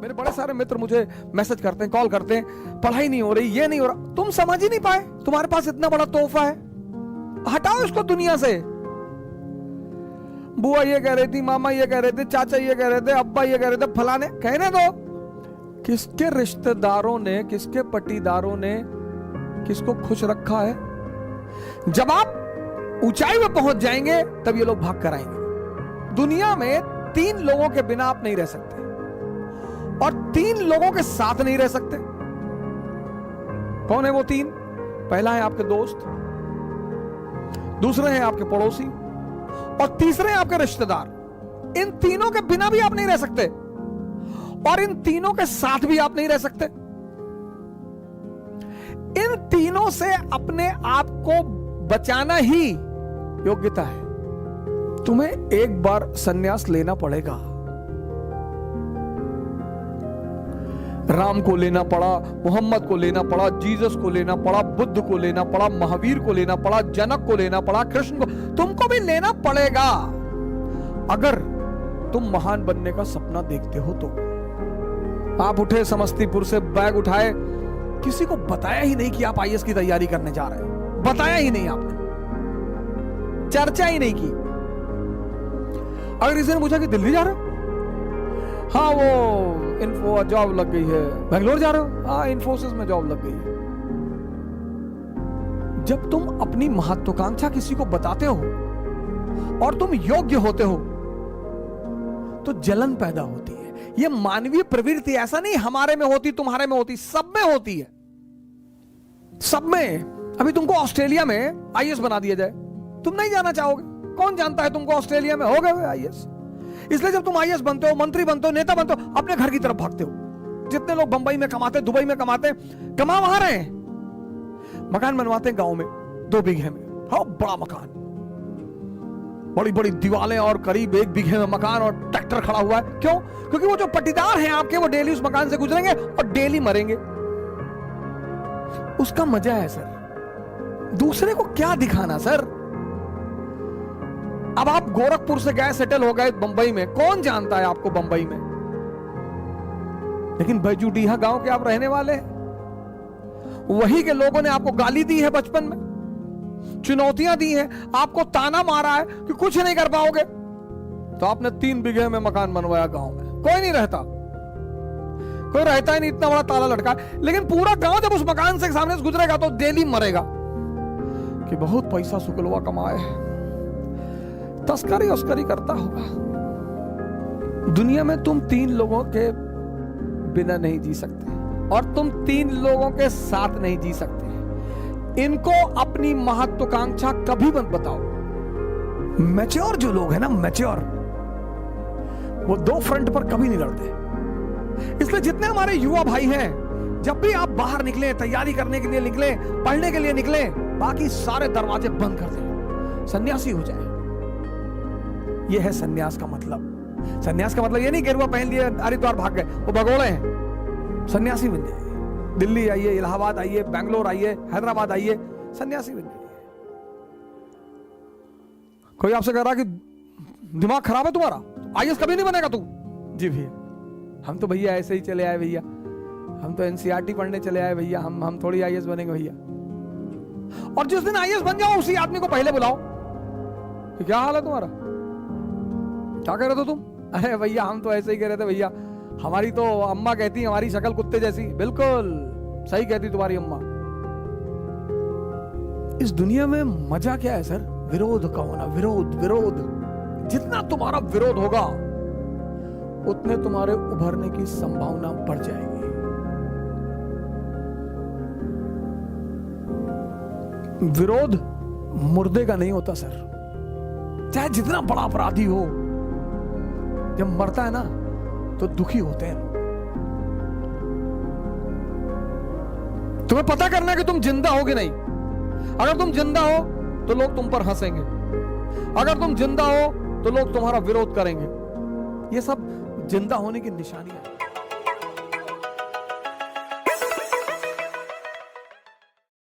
मेरे बड़े सारे मित्र मुझे मैसेज करते हैं, कॉल करते हैं, पढ़ाई नहीं हो रही, ये नहीं हो रहा। तुम समझ ही नहीं पाए, तुम्हारे पास इतना बड़ा तोहफा है, हटाओ इसको दुनिया से। बुआ ये कह रही थी, मामा ये कह रहे थे, चाचा ये कह रहे थे, अब्बा ये कह रहे थे, फलाने कहने दो। किसके रिश्तेदारों ने, किसके पट्टीदारों ने किसको खुश रखा है? जब आप ऊंचाई में पहुंच जाएंगे तब ये लोग भाग कर आएंगे। दुनिया में 3 लोगों के बिना आप नहीं रह सकते और 3 लोगों के साथ नहीं रह सकते। कौन है वो 3? पहला है आपके दोस्त, दूसरे हैं आपके पड़ोसी और तीसरे हैं आपके रिश्तेदार। इन तीनों के बिना भी आप नहीं रह सकते और इन तीनों के साथ भी आप नहीं रह सकते। इन तीनों से अपने आप को बचाना ही योग्यता है। तुम्हें एक बार संन्यास लेना पड़ेगा। राम को लेना पड़ा, मोहम्मद को लेना पड़ा, जीसस को लेना पड़ा, बुद्ध को लेना पड़ा, महावीर को लेना पड़ा, जनक को लेना पड़ा, कृष्ण को, तुमको भी लेना पड़ेगा अगर तुम महान बनने का सपना देखते हो तो। आप उठे समस्तीपुर से, बैग उठाए, किसी को बताया ही नहीं कि आप आईएएस की तैयारी करने जा रहे हैं, बताया ही नहीं, आपने चर्चा ही नहीं की। अगर किसी ने पूछा कि दिल्ली जा रहे हो, हाँ वो इन्फो जॉब लग गई है। बेंगलोर जा रहे हो, हाँ इन्फोसिस में जॉब लग गई है। जब तुम अपनी महत्वाकांक्षा किसी को बताते हो और तुम योग्य होते हो तो जलन पैदा होती है। यह मानवीय प्रवृत्ति, ऐसा नहीं हमारे में होती, तुम्हारे में होती, सब में होती है, सब में। अभी तुमको ऑस्ट्रेलिया में आईएएस बना दिया जाए, तुम नहीं जाना चाहोगे। कौन जानता है तुमको ऑस्ट्रेलिया में हो गए आईएएस। इसलिए जब तुम आईएएस बनते हो, मंत्री बनते हो, नेता बनते हो, अपने घर की तरफ भागते हो। जितने लोग बंबई में कमाते, दुबई में कमाते, कमा वहां रहे हैं। मकान बनवाते हैं गांव में 2 बीघे में, हाँ बड़ा मकान, बड़ी बड़ी दीवारें और करीब 1 बीघे में मकान और ट्रैक्टर खड़ा हुआ है। क्यों? क्योंकि वो जो पट्टीदार हैं आपके, वो डेली उस मकान से गुजरेंगे और डेली मरेंगे। उसका मजा है सर। दूसरे को क्या दिखाना सर। अब आप गोरखपुर से गए, सेटल हो गए बंबई में, कौन जानता है आपको बंबई में, लेकिन बैजूडीहा गांव के आप रहने वाले हैं। वही के लोगों ने आपको गाली दी है बचपन में, चुनौतियां दी हैं, आपको ताना मारा है कि कुछ नहीं कर पाओगे, तो आपने 3 बीघे में मकान बनवाया गांव में। कोई नहीं रहता, कोई रहता ही नहीं, इतना बड़ा ताला लटका। लेकिन पूरा गांव जब उस मकान से सामने से गुजरेगा तो डेली मरेगा कि बहुत पैसा शुक्लवा कमाए, तस्करी उस्करी करता होगा। दुनिया में तुम 3 लोगों के बिना नहीं जी सकते और तुम 3 लोगों के साथ नहीं जी सकते। इनको अपनी महत्वाकांक्षा कभी मत बताओ। मैच्योर जो लोग हैं ना, मैच्योर, वो 2 फ्रंट पर कभी नहीं लड़ते। इसलिए जितने हमारे युवा भाई हैं, जब भी आप बाहर निकले, तैयारी करने के लिए निकले, पढ़ने के लिए निकले, बाकी सारे दरवाजे बंद कर दें, सन्यासी हो जाए। यह है सन्यास का मतलब। सन्यास का मतलब ये नहीं गेरुआ पहन लिए हरिद्वार भाग गए, वो भगोड़े हैं। सन्यासी बन जाइए, दिल्ली आइए, इलाहाबाद आइए, बैंगलोर आइए, हैदराबाद आइए, सन्यासी बन जाइए। कोई आपसे कह रहा कि दिमाग खराब है तुम्हारा, आईएएस कभी नहीं बनेगा तू। जी भैया, हम तो भैया ऐसे ही चले आए भैया, हम तो एनसीईआरटी पढ़ने चले आए भैया, हम थोड़ी आईएएस बनेंगे भैया। और जिस दिन आईएएस बन जाओ उसी आदमी को पहले बुलाओ कि क्या हाल है तुम्हारा, क्या कह रहे थे तुम? अरे भैया हम तो ऐसे ही कह रहे थे भैया, हमारी तो अम्मा कहती हमारी शक्ल कुत्ते जैसी। बिल्कुल सही कहती तुम्हारी अम्मा। इस दुनिया में मजा क्या है सर? विरोध का होना, विरोध विरोध। जितना तुम्हारा विरोध होगा उतने तुम्हारे उभरने की संभावना बढ़ जाएगी। विरोध मुर्दे का नहीं होता सर। चाहे जितना बड़ा अपराधी हो, जब मरता है ना तो दुखी होते हैं। तुम्हें पता करना है कि तुम जिंदा हो कि नहीं। अगर तुम जिंदा हो तो लोग तुम पर हंसेंगे, अगर तुम जिंदा हो तो लोग तुम्हारा विरोध करेंगे। ये सब जिंदा होने की निशानियां हैं।